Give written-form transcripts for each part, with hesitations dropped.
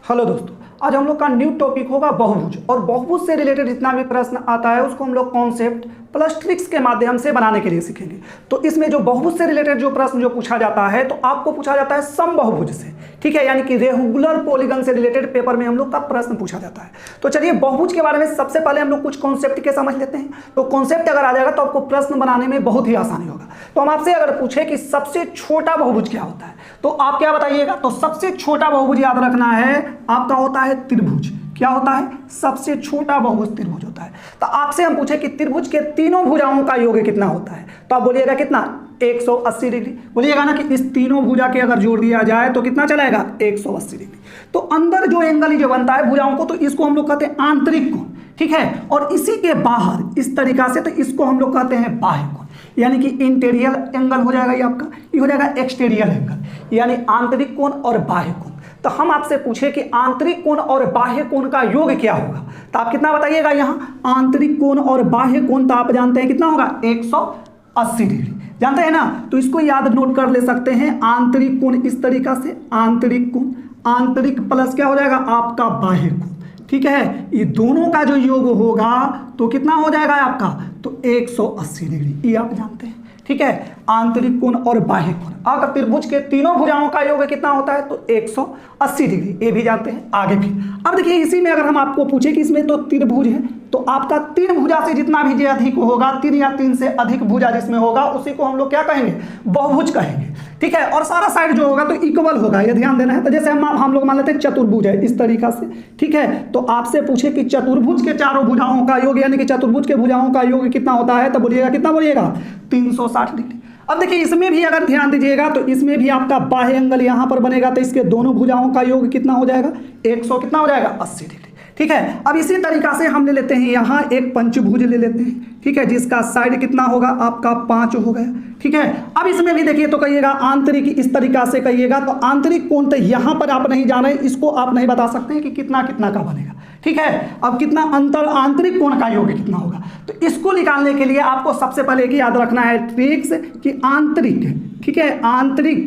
Hello दोस्तों, आज हम लोग का न्यू टॉपिक होगा बहुभुज। और बहुभुज से रिलेटेड जितना भी प्रश्न आता है उसको हम लोग कॉन्सेप्ट प्लस ट्रिक्स के माध्यम से बनाने के लिए सीखेंगे। तो इसमें जो बहुभुज से रिलेटेड जो प्रश्न जो पूछा जाता है तो आपको पूछा जाता है समबाहुभुज से, ठीक है, यानी कि रेगुलर पॉलीगन से रिलेटेड पेपर में हम लोग का प्रश्न पूछा जाता है। तो चलिए बहुभुज के बारे में सबसे पहले हम लोग कुछ कॉन्सेप्ट के समझ लेते हैं। तो कॉन्सेप्ट अगर आ जाएगा तो आपको प्रश्न बनाने में बहुत ही आसानी होगा। तो हम आपसे अगर पूछे कि सबसे छोटा बहुभुज क्या होता है तो आप क्या बताइएगा? तो सबसे छोटा बहुभुज याद रखना है आपका होता है त्रिभुज। क्या होता है? सबसे छोटा बहुभुज त्रिभुज होता है। तो आपसे हम पूछे कि त्रिभुज के तीनों भुजाओं का योग कितना होता है तो आप बोलिएगा कितना? 180 डिग्री। बोलिएगा ना कि इस तीनों भुजा के अगर जोड़ दिया जाए तो कितना चलेगा? 180 डिग्री। तो अंदर जो एंगल जो बनता है भुजाओं को तो इसको हम लोग कहते हैं आंतरिक कोण, ठीक है। और इसी के बाहर इस तरीका से तो इसको हम लोग कहते हैं बाह्य कोण, यानी कि इंटीरियर एंगल हो जाएगा ये आपका, ये हो जाएगा एक्सटीरियर एंगल, यानी आंतरिक कोण और बाह्य कोण। तो हम आपसे पूछे कि आंतरिक कोण और बाह्य कोण का योग क्या होगा तो आप कितना बताइएगा? यहाँ आंतरिक कोण और बाह्य कोण तो आप जानते हैं कितना होगा? 180 डिग्री, जानते हैं ना। तो इसको याद नोट कर ले सकते हैं, आंतरिक कोण इस तरीका से, आंतरिक कोण, आंतरिक प्लस क्या हो जाएगा आपका बाह्य कोण, ठीक है। ये दोनों का जो योग होगा तो कितना हो जाएगा आपका? तो 180 डिग्री, ये आप जानते हैं, ठीक है। आंतरिक कोण और बाह्य कोण, अगर त्रिभुज के तीनों भुजाओं का योग कितना होता है तो 180 डिग्री, ये भी जानते हैं। आगे भी अब देखिए, इसी में अगर हम आपको पूछे कि इसमें तो त्रिभुज है तो आपका तीन भुजा से जितना भी जो अधिक होगा, तीन या तीन से अधिक भुजा जिसमें होगा उसी को हम लोग क्या कहेंगे? बहुभुज कहेंगे, ठीक है। और सारा साइड जो होगा तो इक्वल होगा, ये ध्यान देना है। तो जैसे हम लोग मान लेते हैं चतुर्भुज है इस तरीका से, ठीक है। तो आपसे पूछे कि चतुर्भुज के चारों भुजाओं का योग, यानी कि चतुर्भुज के भुजाओं का योग कितना होता है तो बोलिएगा कितना? बोलिएगा 360 डिग्री। अब देखिए इसमें भी अगर ध्यान दीजिएगा तो इसमें भी आपका बाह्य एंगल यहाँ पर बनेगा तो इसके दोनों भुजाओं का योग कितना हो जाएगा? 100 कितना हो जाएगा? 80 डिग्री, ठीक है। अब इसी तरीका से हम ले लेते हैं यहाँ एक पंचभुज ले लेते हैं, ठीक है, जिसका साइड कितना होगा आपका? 5 हो गया, ठीक है। अब इसमें भी देखिए तो कहिएगा आंतरिक, इस तरीका से कहिएगा तो आंतरिक कोण तो यहाँ पर आप नहीं जान रहे, इसको आप नहीं बता सकते हैं कि कितना कितना का बनेगा, ठीक है। अब कितना अंतर आंतरिक कोण का योग कितना होगा तो इसको निकालने के लिए आपको सबसे पहले कि याद रखना है ट्रिक्स कि आंतरिक, ठीक है, आंतरिक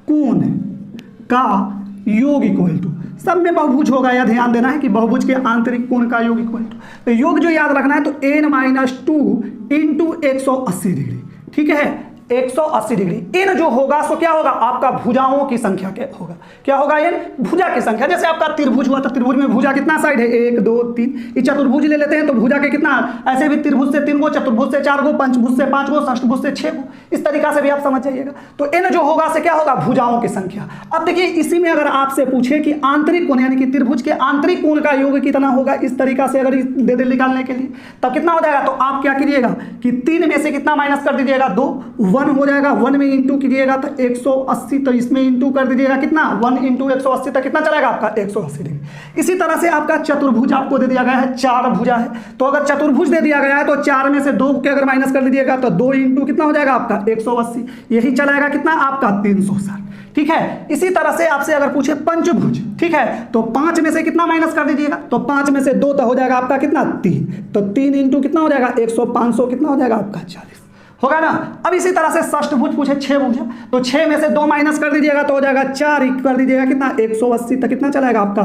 कोण का योग इक्वल टू, सब में बहुभुज होगा, या ध्यान देना है कि बहुभुज के आंतरिक कोण का योग इक्वल टू, तो योग जो याद रखना है तो n-2 इंटू 180 डिग्री, ठीक है। 180 डिग्री इन जो होगा सो क्या होगा आपका? भुजाओं की संख्या क्या होगा? क्या होगा? ये भुजा की संख्या। जैसे आपका त्रिभुज हुआ तो त्रिभुज में भुजा कितना साइड है? 1 2 3। ये चतुर्भुज ले लेते हैं तो भुजा के कितना? ऐसे भी त्रिभुज से 3 गो, चतुर्भुज से 4 गो, पंचभुज से 5 गो, षष्ठभुज से 6 गो, इस तरीका से भी आप समझ जाइएगा। तो इन जो होगा से क्या होगा? भुजाओं की संख्या। अब देखिए इसी में अगर आपसे पूछे कि आंतरिक कोण, यानी कि त्रिभुज के आंतरिक कोण का योग कितना होगा, इस तरीका से अगर दे दे निकालने के लिए तब कितना हो जाएगा? तो आप क्या कीजिएगा कि 3 में से कितना माइनस कर दीजिएगा? 2, 1 हो जाएगा। 1 में इंटू कीजिएगा तो 180, तो इसमें इंटू कर दीजिएगा कितना? 1 इंटू 180 तक कितना चलेगा आपका? 180 डिग्री। इसी तरह से आपका चतुर्भुज आपको दे दिया गया है, 4 भुजा है, तो अगर चतुर्भुज दे दिया गया है तो 4 में से 2 के अगर माइनस कर दीजिएगा तो 2 इंटू कितना हो जाएगा आपका? 180, यही चलाएगा कितना आपका? 360, ठीक है। इसी तरह से आपसे अगर पूछे पंचभुज, ठीक है, तो 5 में से कितना माइनस कर दीजिएगा? तो 5 में से 2 तो हो जाएगा आपका कितना? 3, तो 3 इंटू कितना हो जाएगा? 100, 500 कितना हो जाएगा आपका? 40 होगा ना। अब इसी तरह से षष्ठभुज पूछे 6 भुज, तो 6 में से 2 माइनस कर दीजिएगा तो हो जाएगा 4 कर दीजिएगा कितना? 180, तक कितना चलाएगा आपका?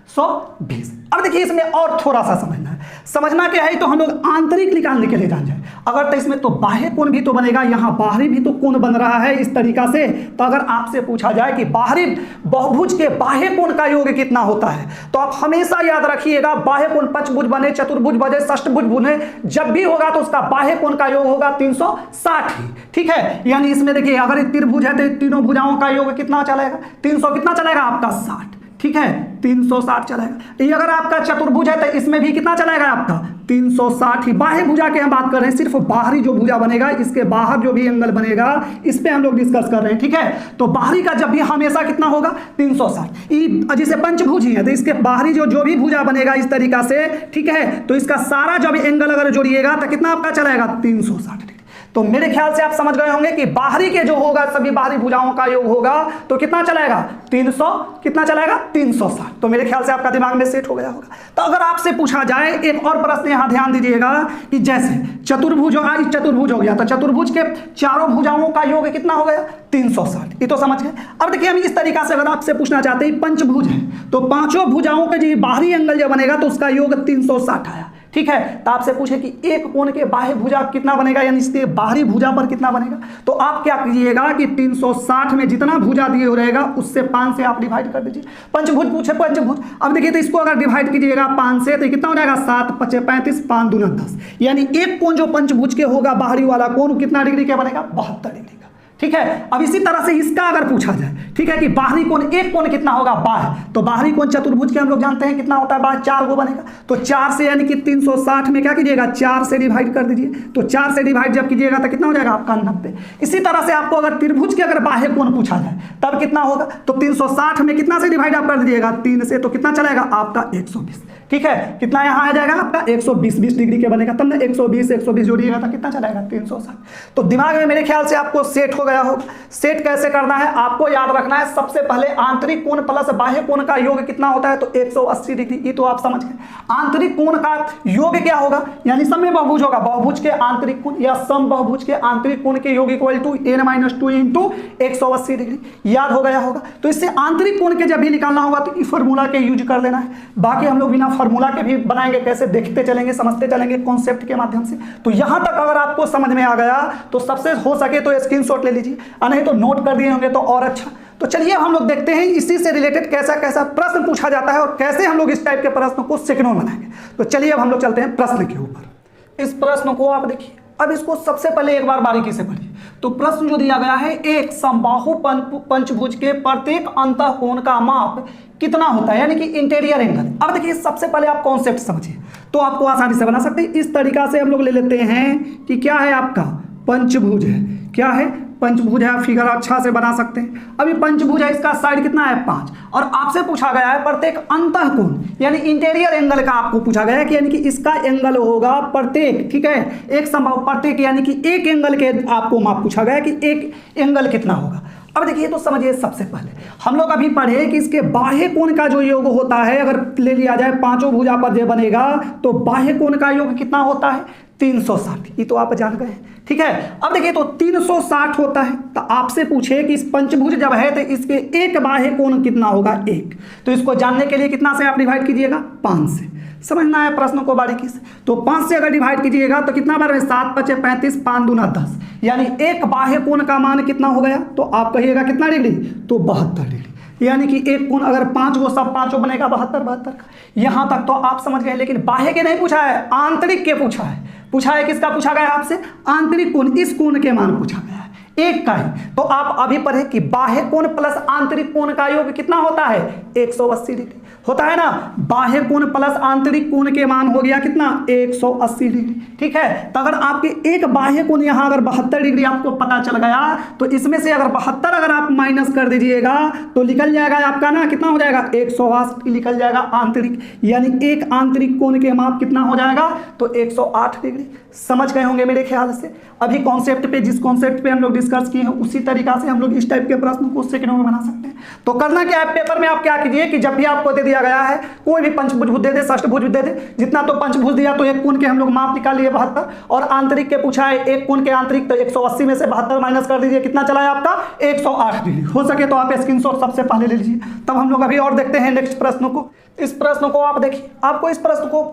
720। अब देखिए इसमें और थोड़ा सा समझना है, समझना क्या है तो हम लोग आंतरिक निकालने के लिए जान जाए। अगर तो इसमें तो बाह्य कोण भी तो बनेगा, यहाँ बाहरी भी तो कोण बन रहा है इस तरीका से। तो अगर आपसे पूछा जाए कि बाहरी बहुभुज के बाह्य कोण का योग कितना होता है तो आप हमेशा याद रखिएगा, बाह्य कोण पंचभुज बने, चतुर्भुज बने, षष्ठभुज बने, जब भी होगा तो उसका बाह्य कोण का योग होगा 360 ही, ठीक है। यानी इसमें देखिए अगर त्रिभुज है तो तीनों भुजाओं का योग कितना चलेगा? 300 कितना चलेगा आपका? 60, ठीक है, 360 चलेगा। ये अगर आपका चतुर्भुज है तो इसमें भी कितना चलेगा आपका? 360 ही। बाह्य भुजा की हम बात कर रहे हैं, सिर्फ बाहरी जो भुजा बनेगा, इसके बाहर जो भी एंगल बनेगा इस पे हम लोग डिस्कस कर रहे हैं, ठीक है। तो बाहरी का जब भी हमेशा कितना होगा? 360। जैसे पंचभुज ही है तो इसके बाहरी जो भी भुजा बनेगा इस तरीका से, ठीक है, तो इसका सारा जब एंगल अगर जोड़िएगा तो कितना आपका चलेगा? 360 डिग्री। तो मेरे ख्याल से आप समझ गए होंगे कि बाहरी के जो होगा सभी बाहरी भुजाओं का योग होगा तो कितना चलाएगा 300, कितना चलाएगा 360। तो मेरे ख्याल से आपका दिमाग में सेट हो गया होगा। तो अगर आपसे पूछा जाए एक और प्रश्न, यहां ध्यान दीजिएगा कि जैसे चतुर्भुज चतुर्भुज हो गया, तो चतुर्भुज के चारों भुजाओं का योग कितना हो गया 360, ये तो समझ गए। अब देखिए हम इस तरीका से अगर आपसे पूछना चाहते हैं पंचभुज है तो पांचों भुजाओं के जो बाहरी एंगल जो बनेगा तो उसका योग 360 आया, ठीक है। तो आपसे पूछे कि एक कोण के बाह्य भुजा कितना बनेगा, यानी इसके बाहरी भुजा पर कितना बनेगा, तो आप क्या कीजिएगा कि 360 में जितना भुजा दिए हो रहेगा उससे 5 से आप डिवाइड कर दीजिए। पंचभुज पूछे पंचभुज, अब देखिए तो इसको अगर डिवाइड कीजिएगा 5 से तो कितना हो जाएगा 7 5 35 5 दूना 10, यानी एक कोण जो पंचभुज के होगा बाहरी वाला कोण कितना डिग्री का बनेगा 72 डिग्री का, ठीक है। अब इसी तरह से इसका अगर पूछा जाए, ठीक है, कि बाहरी कोण एक कोण कितना होगा बाह्य, तो बाहरी कोण चतुर्भुज के हम लोग जानते हैं कितना होता है बाह्य 4 गो बनेगा, तो 4 से यानी कि 360 में क्या कीजिएगा 4 से डिवाइड कर दीजिए, तो 4 से डिवाइड जब कीजिएगा तो कितना हो जाएगा आपका 90। इसी तरह से आपको अगर त्रिभुज के अगर बाह्य कोण पूछा जाए तब कितना होगा, तो 360 में कितना से डिवाइड आप कर दीजिएगा 3 से, तो कितना चलेगा आपका 120, ठीक है। कितना यहाँ आ जाएगा आपका 120 डिग्री के बनेगा, तब ना 120 जोड़िएगा तो कितना चलेगा 360। तो दिमाग में मेरे ख्याल से आपको सेट हो गया होगा। सेट कैसे करना है आपको याद रखना है, सबसे पहले आंतरिक कोण प्लस बाह्य कोण का योग कितना होता है, तो 180 डिग्री, ये तो आप समझ गए। आंतरिक कोण का योग क्या होगा, यानी सममेय बहुभुज होगा, बहुभुज के आंतरिक कोण या सम बहुभुज के आंतरिक कोण के योग equal to n-2 into 180 degree, याद हो गया होगा। तो इससे आंतरिक कोण के जब भी निकालना होगा तो इस फॉर्मूला के यूज कर लेना है। बाकी हम लोग बिना फॉर्मूला के भी बनाएंगे, कैसे देखते चलेंगे समझते चलेंगे कॉन्सेप्ट के माध्यम से। तो यहां तक अगर आपको समझ में आ गया तो सबसे हो सके तो स्क्रीनशॉट ले लीजिए, नहीं तो नोट कर दिए होंगे तो और अच्छा। तो चलिए हम लोग देखते हैं इसी से रिलेटेड कैसा कैसा प्रश्न पूछा जाता है और कैसे हम लोग इस टाइप के प्रश्न को सेकंडों में बनाएंगे। तो चलिए अब हम लोग चलते हैं प्रश्न के ऊपर। इस प्रश्न को आप देखिए, अब इसको सबसे पहले एक बार बारीकी से पढ़िए। तो प्रश्न जो दिया गया है, एक समबाहु पंचभुज के प्रत्येक अंतःकोण का माप कितना होता है, यानी कि इंटीरियर एंगल। अब देखिए सबसे पहले आप कॉन्सेप्ट समझिए तो आपको आसानी से बना सकते हैं। इस तरीका से हम लोग ले लेते हैं कि क्या है आपका पंचभुज है, क्या है पंचभुज है, फिगर अच्छा से बना सकते हैं। अभी पंचभुज है, इसका साइड कितना है 5, और आपसे पूछा गया है प्रत्येक अंतःकोण यानी इंटीरियर एंगल का आपको पूछा गया है कि यानी कि इसका एंगल होगा प्रत्येक, ठीक है, एक संभव प्रत्येक यानी कि एक एंगल के आपको माप पूछा गया है कि एक एंगल कितना होगा। अब देखिए तो समझिए, सबसे पहले हम लोग अभी पढ़े कि इसके बाह्य कोण का जो योग होता है, अगर ले लिया जाए पांचों भुजा पर जो बनेगा तो बाह्य कोण का योग कितना होता है 360, ये तो आप जान गए हैं, ठीक है। अब देखिए तो 360 होता है, तो आपसे पूछे कि इस पंचभुज जब है तो इसके एक बाह्य कोण कितना होगा 1, तो इसको जानने के लिए कितना से आप डिवाइड कीजिएगा 5 से। समझना है प्रश्न को बारीकी से, तो 5 से अगर डिवाइड कीजिएगा तो कितना बार 7 5 35 5 दूना 10, यानी एक बाह्य कोण का मान कितना हो गया, तो आप कहिएगा कितना डिग्री, तो 72 डिग्री, यानी कि एक कोण अगर 5 गो सब पांचों बनेगा 72 का। यहां तक तो आप समझ गए, लेकिन बाह्य के नहीं पूछा है, आंतरिक के पूछा है किसका पूछा गया आपसे, आंतरिक कोण, इस कोण के मान पूछा गया है, एक का ही। तो आप अभी पढ़े कि बाह्य कोण प्लस आंतरिक कोण का योग कितना होता है 180 डिग्री होता है ना। बाह्य कोण प्लस आंतरिक कोण के मान हो गया कितना 180 डिग्री, ठीक है। तो अगर आपके एक बाह्य कोण यहाँ अगर 72 डिग्री आपको पता चल गया तो इसमें से अगर 72 अगर आप माइनस कर दीजिएगा तो निकल जाएगा आपका ना कितना हो जाएगा 180 निकल जाएगा आंतरिक, यानी एक आंतरिक कोण के माप कितना हो जाएगा तो 108 डिग्री। समझ गए होंगे मेरे ख्याल से। अभी कॉन्सेप्ट पे जिस कॉन्सेप्ट पे हम लोग डिस्कस किए हैं उसी तरीका से हम लोग इस टाइप के प्रश्न को सेकंडों में बना सकते हैं। तो करना क्या है, पेपर में आप क्या कीजिए कि जब भी आपको दे दिया गया है कोई भी पंचभुज दे दे, षष्ठभुज दे दे, जितना तो पंचभुज दिया तो एक कोण के हम लोग माप निकाल लिए 72, और आंतरिक के पूछा है एक कोण के आंतरिक, तो 180 में से 72 माइनस कर दीजिए, कितना चला है आपका 108 डिग्री। हो सके तो आप स्क्रीनशॉट सबसे पहले ले लीजिए, तब हम लोग अभी और देखते हैं नेक्स्ट प्रश्न को। इस प्रश्न को आप देखिए, आपको इस प्रश्न को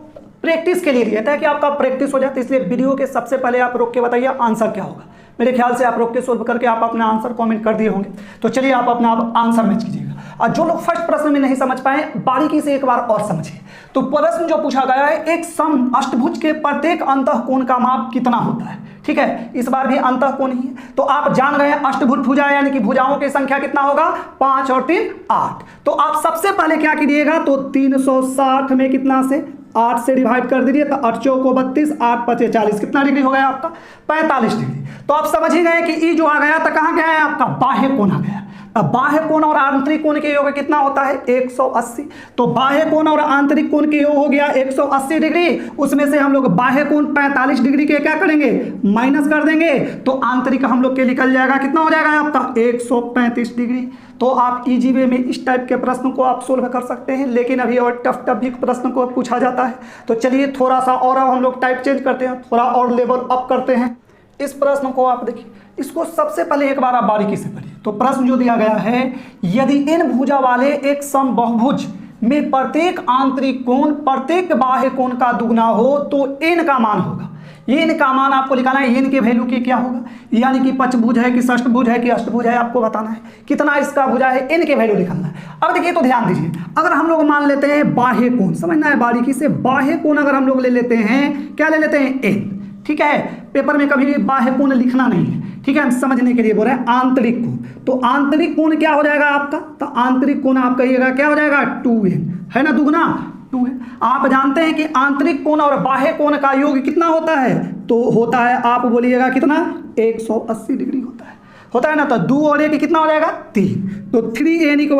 प्रैक्टिस के लिए दिया था कि आपका प्रैक्टिस हो जाए, तो इसलिए वीडियो के सबसे पहले आप रोक के बताइए आंसर क्या होगा। मेरे ख्याल से आप रोक के सोल्व करके आप अपना आंसर कमेंट कर दिए होंगे, तो चलिए आप अपना आंसर मैच कीजिएगा। और जो लोग फर्स्ट प्रश्न में नहीं समझ पाए बारीकी से एक बार और समझिए। तो प्रश्न जो पूछा गया है, एक सम अष्टभुज के प्रत्येक अंतःकोण का माप कितना होता है, ठीक है, इस बार भी अंतःकोण ही है। तो आप जान गए अष्टभुज भुजा यानी कि भुजाओं की संख्या कितना होगा 5 और 3 8। तो आप सबसे पहले क्या कीजिएगा, तो 360 में कितना से 8 से डिवाइड कर दीजिए, तो 8 चौको 32 8 5 40, कितना डिग्री हो गया आपका 45 डिग्री। तो आप समझ ही गए कि ई जो आ गया तो कहाँ गया है आपका बाह्य कोण आ गया। अब बाह्य कोण और आंतरिक कोण के योग कितना होता है 180। तो बाह्य कोण और आंतरिक कोण के योग हो गया 180 डिग्री, उसमें से हम लोग बाह्य कोण 45 डिग्री के क्या करेंगे माइनस कर देंगे, तो आंतरिक हम लोग के निकल जाएगा कितना हो जाएगा आपका 135 डिग्री। तो आप इजी वे में इस टाइप के प्रश्न को आप सोल्व कर सकते हैं, लेकिन अभी और टफ भी प्रश्न को पूछा जाता है। तो चलिए थोड़ा सा और हम लोग टाइप चेंज करते हैं, थोड़ा और लेवल अप करते हैं। इस प्रश्न को आप देखिए, इसको सबसे पहले एक बार आप बारीकी से पढ़िए। तो प्रश्न जो दिया गया है, यदि इन भुजा वाले एक समबाहुभुज में प्रत्येक आंतरिक कोण प्रत्येक बाह्य कोण का दुगना हो तो n का मान होगा। n का मान आपको लिखाना है, n के वैल्यू की क्या होगा, यानी कि पंचभुज है कि षष्ठभुज है कि अष्टभुज है, आपको बताना है कितना इसका भुजा है, n के वैल्यू लिखना है। अब देखिए तो ध्यान दीजिए, अगर हम लोग मान लेते हैं बाह्य कोण, समझना है बारीकी से, बाह्य कोण अगर हम लोग ले लेते हैं, क्या ले लेते हैं n, ठीक है। पेपर में कभी भी बाह्य कोण लिखना नहीं है, ठीक है, हम समझने के लिए बोल रहे हैं आंतरिक कोण। तो आंतरिक कोण क्या हो जाएगा आपका, तो आंतरिक कोण आप कहिएगा क्या हो जाएगा 2n, है ना, दुगना 2n। आप जानते हैं कि आंतरिक कोण और बाह्य कोण का योग कितना होता है, तो होता है आप बोलिएगा कितना 180 डिग्री होता है ना। तो 2 और 1 कितना हो जाएगा 3, तो 3n =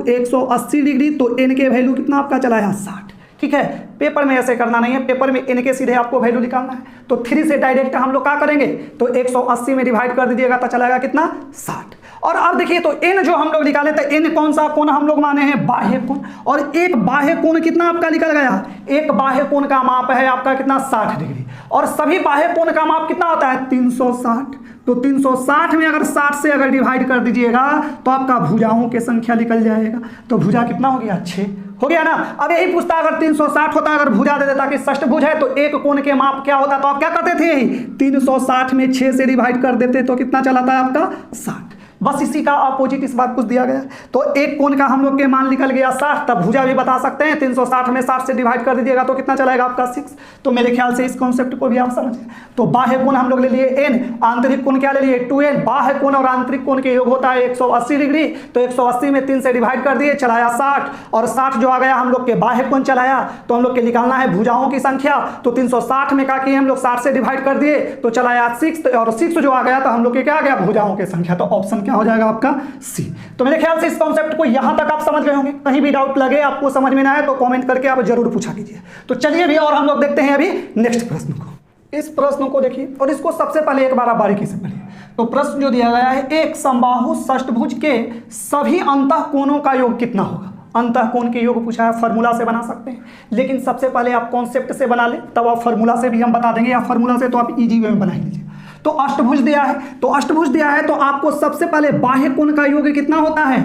180 डिग्री। तो n के वैल्यू कितना आपका चला है 60, ठीक है। पेपर में ऐसे करना नहीं है, पेपर में n के सीधे आपको वैल्यू निकालना है। तो 3 से डायरेक्ट हम लोग क्या करेंगे, तो 180 में डिवाइड कर दीजिएगा तो चलाएगा कितना 60। और अब देखिए तो n जो हम लोग निकाले थे, n कौन सा कोण हम लोग माने हैं बाह्य कोण, और एक बाह्य कोण कितना आपका निकल गया, एक बाह्य कोण का माप है आपका कितना 60 डिग्री, और सभी बाह्य कोण का माप कितना होता है 360। तो 360 में अगर 60 से अगर डिवाइड कर दीजिएगा तो आपका भुजाओं की संख्या निकल जाएगा। तो भुजा कितना हो गया 6 हो गया ना। अब यही पूछता अगर 360 होता, अगर भुजा दे देता कि षष्ठभुज है, तो एक कोण के माप क्या होता, तो आप क्या करते थे, 360 में 6 से डिवाइड कर देते तो कितना चलाता है आपका 60। बस इसी का अपोजिट इस बार कुछ दिया गया। तो एक कोण का हम लोग के मान निकल गया 60, तब भुजा भी बता सकते हैं, 360 में 60 से डिवाइड कर दीजिएगा तो कितना चलाएगा आपका 6। तो मेरे ख्याल से इस कॉन्सेप्ट को भी आप समझें। तो बाह्य कोण हम लोग ले लिए n, आंतरिक कोण क्या ले लिए 2n। बाह्य कोण और आंतरिक कोण के योग होता है 180 डिग्री, तो 180 में 3 से डिवाइड कर दिए, चलाया 60, और 60 जो आ गया हम लोग के बाह्य कोण चलाया, तो हम लोग के निकालना है भुजाओं की संख्या। तो 360 में क्या किए हम लोग 60 से डिवाइड कर दिए, तो चलाया 6, और 6 जो आ गया तो हम लोग के क्या आ गया भुजाओं की संख्या। तो ऑप्शन क्या हो जाएगा आपका सी। तो मेरे ख्याल से इस कॉन्सेप्ट को यहां तक आप समझ गए होंगे। कहीं भी डाउट लगे, आपको समझ में ना आए तो कमेंट करके आप जरूर पूछा कीजिए। तो चलिए भी और हम लोग देखते हैं अभी नेक्स्ट प्रश्न को। इस प्रश्न को देखिए और इसको सबसे पहले एक बार आप बारीकी से पढ़िए। तो प्रश्न जो दिया गया है, एक समबाहु षष्ठभुज के सभी अंतः कोणों का योग कितना होगा। अंतः कोण के योग पूछा है, फार्मूला से बना सकते हैं, लेकिन सबसे पहले आप कॉन्सेप्ट से बना लें, तब आप फार्मूला से भी हम बता देंगे, या फार्मूला से तो आप इजी वे में बना लीजिए। तो अष्टभुज दिया है, तो अष्टभुज दिया है तो आपको सबसे पहले बाह्य कोण का योग कितना होता है,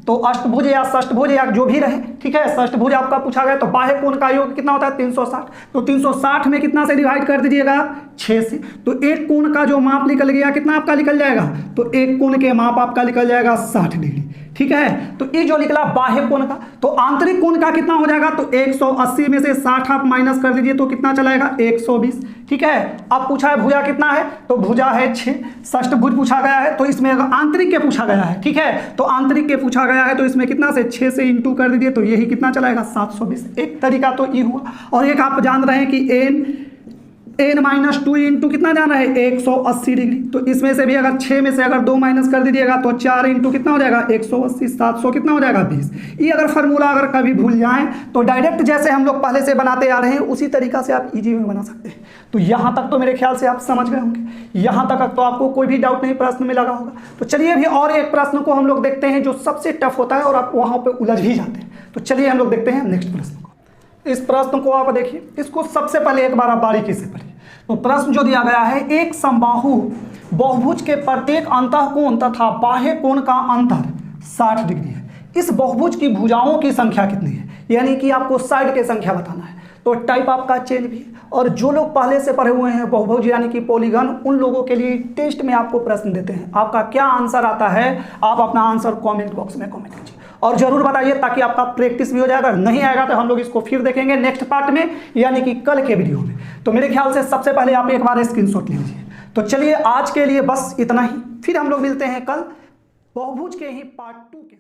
तो अष्टभुज या षष्ठभुज या जो भी रहे, ठीक है। षष्ठभुज आपका पूछा गया, तो बाह्य कोण का योग कितना होता है 360। तो 360 में कितना से डिवाइड कर दीजिएगा 6 से, तो एक कोण का जो माप निकल गया कितना आपका निकल जाएगा, तो एक कोण के माप आपका निकल जाएगा 60 डिग्री, ठीक है। तो ये जो निकला बाह्य कोण का, तो आंतरिक कोण का कितना हो जाएगा, तो 180 में से 60 आप माइनस कर दीजिए तो कितना चलाएगा 120, ठीक है। अब पूछा है भुजा कितना है, तो भुजा है 6। षष्ठभुज पूछा गया है, तो इसमें अगर आंतरिक के पूछा गया है, ठीक है, तो आंतरिक के पूछा गया है, तो इसमें कितना से 6 से इंटू कर दीजिए तो यही कितना चलाएगा 720। एक तरीका तो ये हुआ, और एक आप जान रहे हैं कि n-2 इंटू कितना जाना है 180 डिग्री। तो इसमें से भी अगर 6 में से अगर 2 माइनस कर दीजिएगा तो 4 इंटू कितना हो जाएगा 180, 700 कितना हो जाएगा 20। ये अगर फार्मूला अगर कभी भूल जाएं तो डायरेक्ट जैसे हम लोग पहले से बनाते आ रहे हैं उसी तरीका से आप इजी में बना सकते हैं। तो यहाँ तक तो मेरे ख्याल से आप समझ गए होंगे, यहाँ तक तो आपको कोई भी डाउट नहीं प्रश्न में लगा होगा। तो चलिए अभी और एक प्रश्न को हम लोग देखते हैं जो सबसे टफ होता है और आप वहाँ पर उलझ भी जाते हैं। तो चलिए हम लोग देखते हैं नेक्स्ट प्रश्न को। इस प्रश्न को आप देखिए, इसको सबसे पहले एक बार आप बारीकी से पढ़िए। तो प्रश्न जो दिया गया है, एक समबाहु बहुभुज के प्रत्येक अंतः कोण तथा बाह्य कोण का अंतर 60 डिग्री है। इस बहुभुज की भुजाओं की संख्या कितनी है, यानी कि आपको साइड की संख्या बताना है। तो टाइप आपका चेंज भी है, और जो लोग पहले से पढ़े हुए हैं बहुभुज यानी कि पॉलीगन, उन लोगों के लिए टेस्ट में आपको प्रश्न देते हैं। आपका क्या आंसर आता है, आप अपना आंसर कमेंट बॉक्स में कमेंट कीजिए और जरूर बताइए, ताकि आपका प्रैक्टिस भी हो जाएगा। नहीं आएगा तो हम लोग इसको फिर देखेंगे नेक्स्ट पार्ट में, यानी कि कल के वीडियो में। तो मेरे ख्याल से सबसे पहले आप एक बार स्क्रीनशॉट ले लीजिए। तो चलिए आज के लिए बस इतना ही, फिर हम लोग मिलते हैं कल बहुभुज के ही पार्ट 2 के